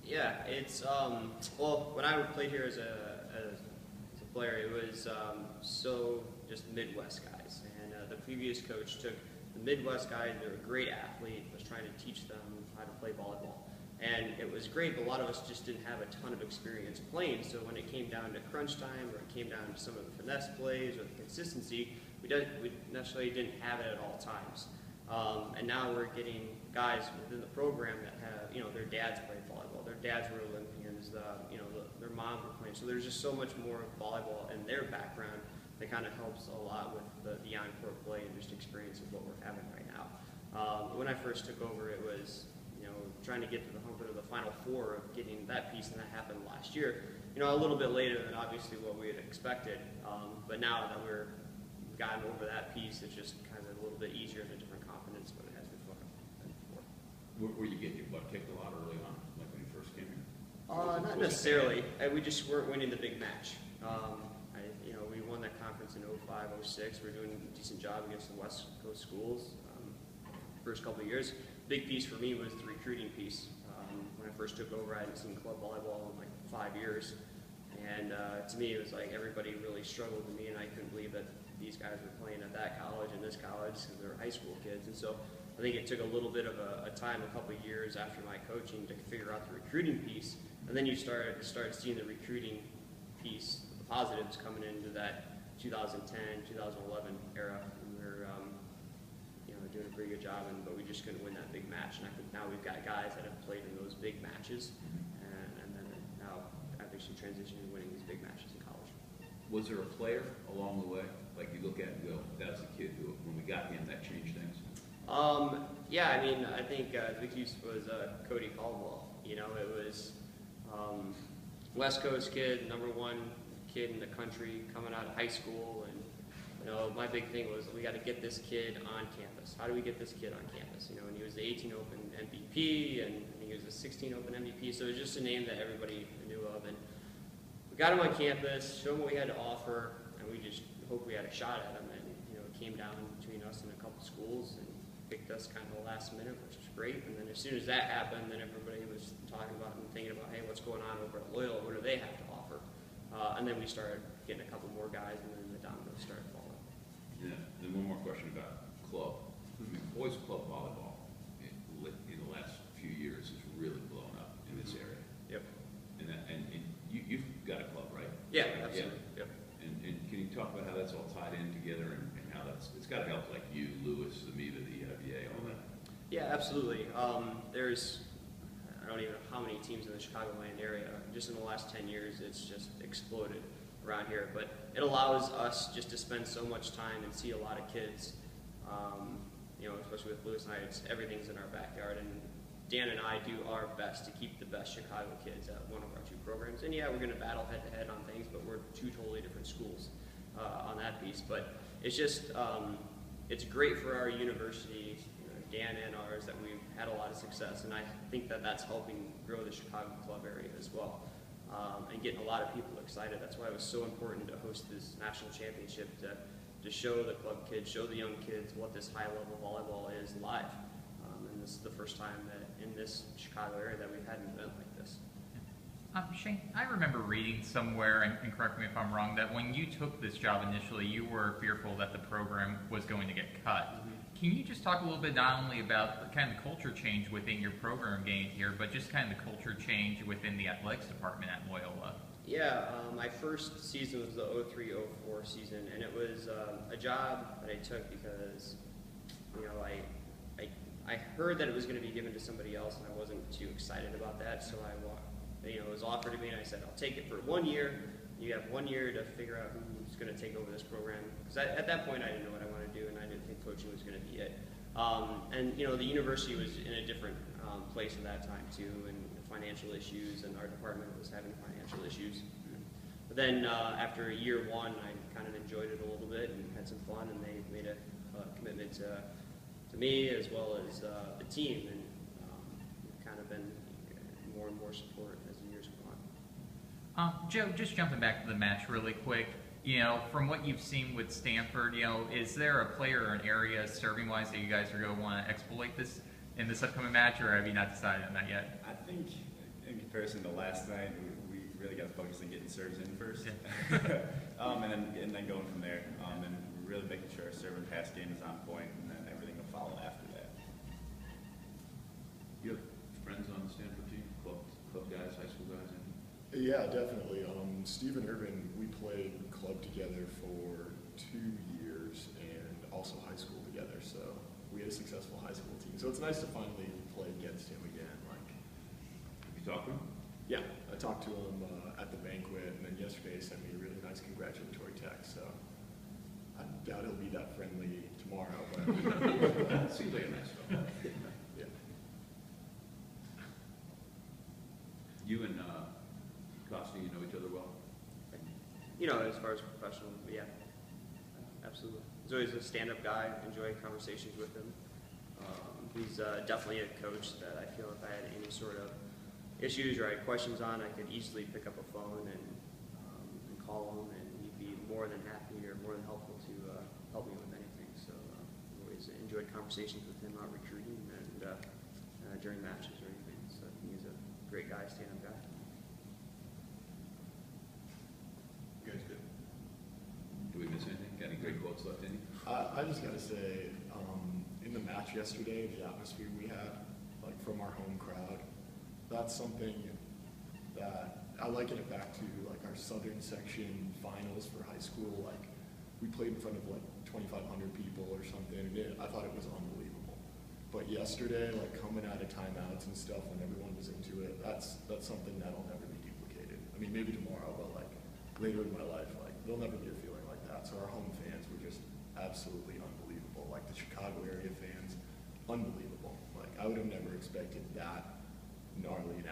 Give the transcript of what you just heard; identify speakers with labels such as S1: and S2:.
S1: Yeah, it's well, when I played here as a player, it was so just Midwest guys, and the previous coach took the Midwest guys. They were a great athlete, was trying to teach them how to play volleyball, and it was great. But a lot of us just didn't have a ton of experience playing. So when it came down to crunch time, or it came down to some of the finesse plays or the consistency, we necessarily didn't have it at all times. And now we're getting guys within the program that have, their dads played volleyball, their dads were Olympians, their moms were playing. So there's just so much more volleyball in their background that kind of helps a lot with the on-court play and just experience of what we're having right now. When I first took over, it was, trying to get to the hump of the Final Four of getting that piece, and that happened last year. A little bit later than obviously what we had expected. But now that we've gotten over that piece, it's just kind of a little bit easier and a different confidence what it has before.
S2: Were you getting your butt kicked a lot early on, like when you first came here?
S1: Not necessarily. We just weren't winning the big match. We won that conference in 05, 06. We're doing a decent job against the West Coast schools. First couple of years, big piece for me was the recruiting piece. When I first took over, I hadn't seen club volleyball in like 5 years, and to me, it was like everybody really struggled with me, and I couldn't believe that these guys were playing at that college and this college because they were high school kids. And so I think it took a little bit of a time, a couple of years after my coaching, to figure out the recruiting piece, and then you started seeing the recruiting piece, the positives coming into that 2010, 2011 era. And we were doing a pretty good job, but we just couldn't win that big match. And I think now we've got guys that have played in those big matches, and then now obviously transitioning to winning these big matches in college.
S2: Was there a player along the way, like you look at and go, that's the kid who, when we got him, that changed things?
S1: Yeah, I mean, I think the big piece was Cody Caldwell. It was West Coast kid, #1 kid in the country, coming out of high school, and my big thing was we got to get this kid on campus. How do we get this kid on campus? And he was the 18 Open MVP, and I think he was the 16 Open MVP. So it was just a name that everybody knew of, and we got him on campus, showed him what we had to offer, and we just hoped we had a shot at him. And it came down between us and a couple schools, and picked us kind of the last minute, which was great. And then as soon as that happened, then everybody was talking about and thinking about, hey, what's going on over at Loyola? What do they have to offer? And then we started getting a couple more guys, and then the dominoes started falling.
S2: Yeah. Then one more question about club. Boys club volleyball in the last few years has really blown up in this area.
S1: Yep.
S2: And you've got a club, right?
S1: Yeah, absolutely.
S2: Yeah.
S1: Yep.
S2: And can you talk about how that's all tied in together, and how it's got to help, like you, Lewis, the MIVA, the EIVA, all that?
S1: Yeah, absolutely. There's, I don't even know how many teams in the Chicagoland area. Just in the last 10 years, it's just exploded around here. But it allows us just to spend so much time and see a lot of kids. Especially with Lewis and I, everything's in our backyard. And Dan and I do our best to keep the best Chicago kids at one of our 2 programs. And yeah, we're going to battle head-to-head on things, but we're 2 totally different schools on that piece. But it's just, it's great for our university, Dan and ours, that we've had a lot of success. And I think that that's helping grow the Chicago club area as well. And getting a lot of people excited. That's why it was so important to host this national championship, to show the club kids, show the young kids what this high-level volleyball is live. And this is the first time that in this Chicago area that we've had an event like this.
S3: Shane, I remember reading somewhere, and correct me if I'm wrong, that when you took this job initially, you were fearful that the program was going to get cut. Mm-hmm. Can you just talk a little bit not only about the kind of culture change within your program gained here, but just kind of the culture change within the athletics department at Loyola?
S1: Yeah, my first season was the 03-04 season, and it was a job that I took because, I heard that it was going to be given to somebody else, and I wasn't too excited about that. So it was offered to me, and I said, I'll take it for 1 year. You have 1 year to figure out who's going to take over this program. Because at that point, I didn't know what I wanted to do, and I didn't think coaching was going to be it. The university was in a different place at that time too, and financial issues, and our department was having financial issues. But then after year 1, I kind of enjoyed it a little bit and had some fun, and they made a commitment to me as well as the team, and we've kind of been more and more support as the years go on.
S3: Joe, just jumping back to the match really quick, from what you've seen with Stanford, is there a player or an area serving-wise that you guys are going to want to exploit this in this upcoming match, or have you not decided on that yet?
S2: I think,
S4: in comparison to last night, we really got to focus on getting serves in first, and then going from there, and really making sure our serve and pass game is on point, and then everything will follow after that.
S2: You have friends on the Stanford team, club guys, high school guys, and
S5: Yeah, definitely. Steve and Irvin, we played club together for 2 years and also high school together. So we had a successful high school team. So it's nice to finally play against him again.
S2: have you talked to him?
S5: Yeah, I talked to him at the banquet, and then yesterday he sent me a really nice congratulatory text. So I doubt he'll be that friendly tomorrow, but
S2: Seems like a nice fellow.
S5: yeah.
S2: You and Costa, you know each other well?
S1: You know, as far as professional, but yeah, absolutely. He's always a stand-up guy. Enjoy conversations with him. He's definitely a coach that I feel if I had any sort of issues or I had questions on, I could easily pick up a phone and call him, and he'd be more than happy or more than helpful to help me with anything. So always enjoyed conversations with him out recruiting and during matches or anything. So he's a great guy, stand-up guy.
S2: You guys good? Do we miss anything? Got any great quotes left in you?
S5: I just got to say, in the match yesterday, the atmosphere we had, like from our home crowd, that's something that I liken it back to like our Southern section finals for high school. Like we played in front of like 2,500 people or something, and I thought it was unbelievable. But yesterday, like coming out of timeouts and stuff when everyone was into it, that's something that'll never be duplicated. I mean, maybe tomorrow, but like later in my life, like there'll never be a feeling like that. So our home fans were just absolutely unbelievable. Like the Chicago area fans, unbelievable. Like I would have never expected that gnarly an